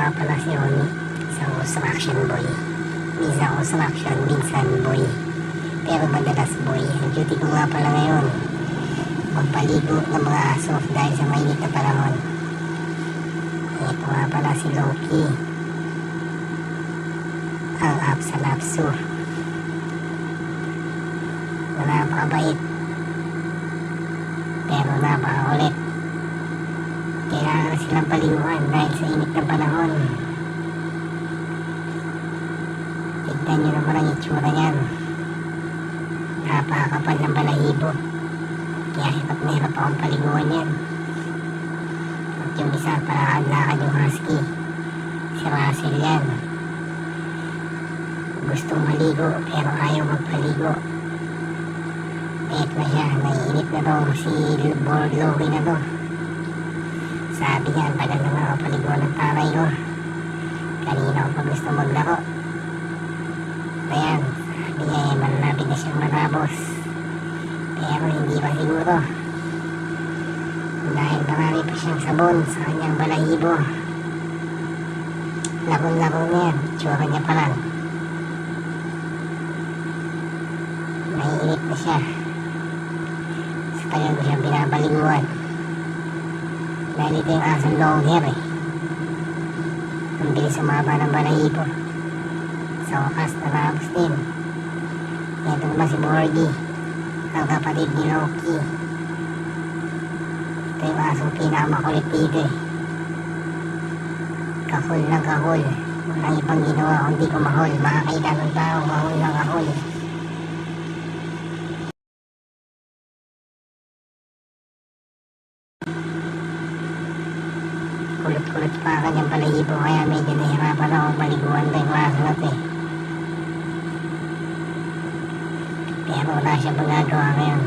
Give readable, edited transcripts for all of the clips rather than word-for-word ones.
nga pala si Ronnie, isang construction boy. Minsan construction, minsan boy. Pero madalas boy. Ang duty ko nga pala ngayon, magpaligo ng mga aso dahil sa mainit na panahon. Ito nga pala si Loki, ang app sa Lapso. Napakabait, pero napakakulit. Kailangan silang paliguan dahil sa init ng panahon. Tignan nyo naman ang itsura niyan. Napakakapal ng balahibo. Kaya hirap na hirap akong paliguan yan. At yung isa, palakad-lakad yung husky. Si Russell yan. Gustong maligo pero ayaw magpaligo. Eto na siya, naiinit na daw si Loki na to. Sabi niya, ang tagal naman ako paliguan ng tatay ko. Kanina ko pa gusto maglaro. Ayan, sabi niya malapit na siyang matapos. Pero hindi pa siguro. Dahil marami pa siyang sabon sa kanyang balahibo. Lako-lako na yan, tsura niya pa lang. Naiinit na siya. Sa tagal ko siyang binabaliguan. Dahil ito yung asong long hair eh. Ang bilis sumaba ng balahibo. Sa wakas natapos din. Ito naman si Borgie, ang kapatid ni Loki. Ito yung asong pinakamakulit dito eh. Kahol ng kahol. Walang ibang ginawa kundi kumahol. Makakita ng tao, kahol ng kahol. Kulot-kulot pa kanyang balahibo, kaya medyo nahirapan akong paliguan na yung aso na ito eh. Pero wala siya magagawa ngayon.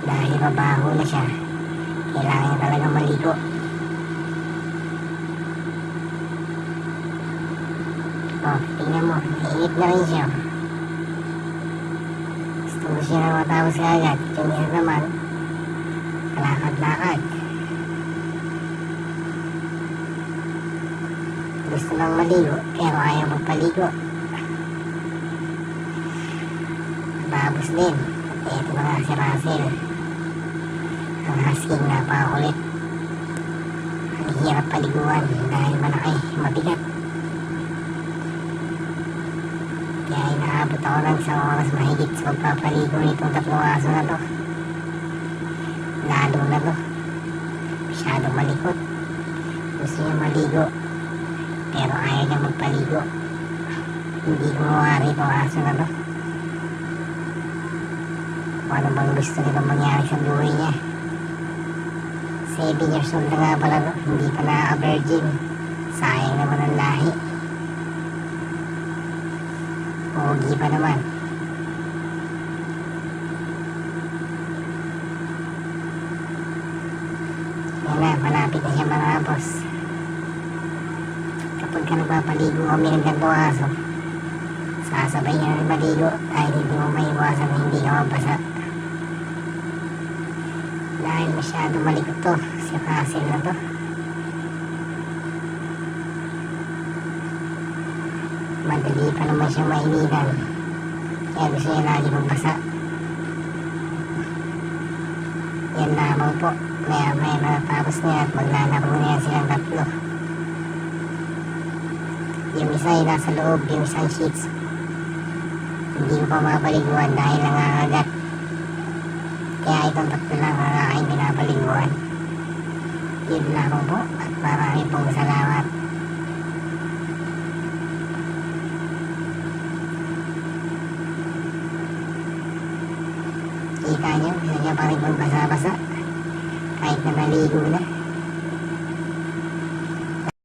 Dahil mabaho na siya. Kailangan niya talaga maligo. Oh, tingnan mo, nainit na rin siya. Gusto mo siya na matapos agad. Yung isa naman, kalakad-lakad. Gusto lang maligo, pero ayaw magpaligo. Babos din. At ito na nga si Russell. Ang husky napakakulit. Ang hirap paliguan dahil malaki, mabigat. Kaya inaabot ako ng isang oras mahigit sa pagpapaligo nitong tatlong aso na to. Lalo na to. Masyadong malikot. Gusto niya maligo, pero ayaw niya magpaligo. Hindi ko mawari itong aso na to. Kung ano bang gusto nitong mangyari sa buhay niya. 7 years old na nga pala to. Hindi pa nakaka-virgin. Sayang naman ang lahi. Pogi pa naman. Yan na, malapit na siya matapos. Kapag ka nagpapaligo kami ng gantong aso, sasabay niya rin maligo dahil hindi mo maiwasan na hindi ka mabasa. Dahil masyado malikot to, si Russell na to. Madali pa naman siya mainitan. Kaya gusto niya lagi magbasa. Yan lamang po. Maya-maya natapos niya at maglalaro niya silang tatlo. Yung isa ay nasa loob, yung isang sheets. Hindi ko pa mapaliguan dahil nangangagat. Kaya itong tatlo lang ang aking pinapaliguan. Yun lamang po at marami pong salamat. Kita nyo, hindi niya pa rin magbasa-basa kahit na naligo na.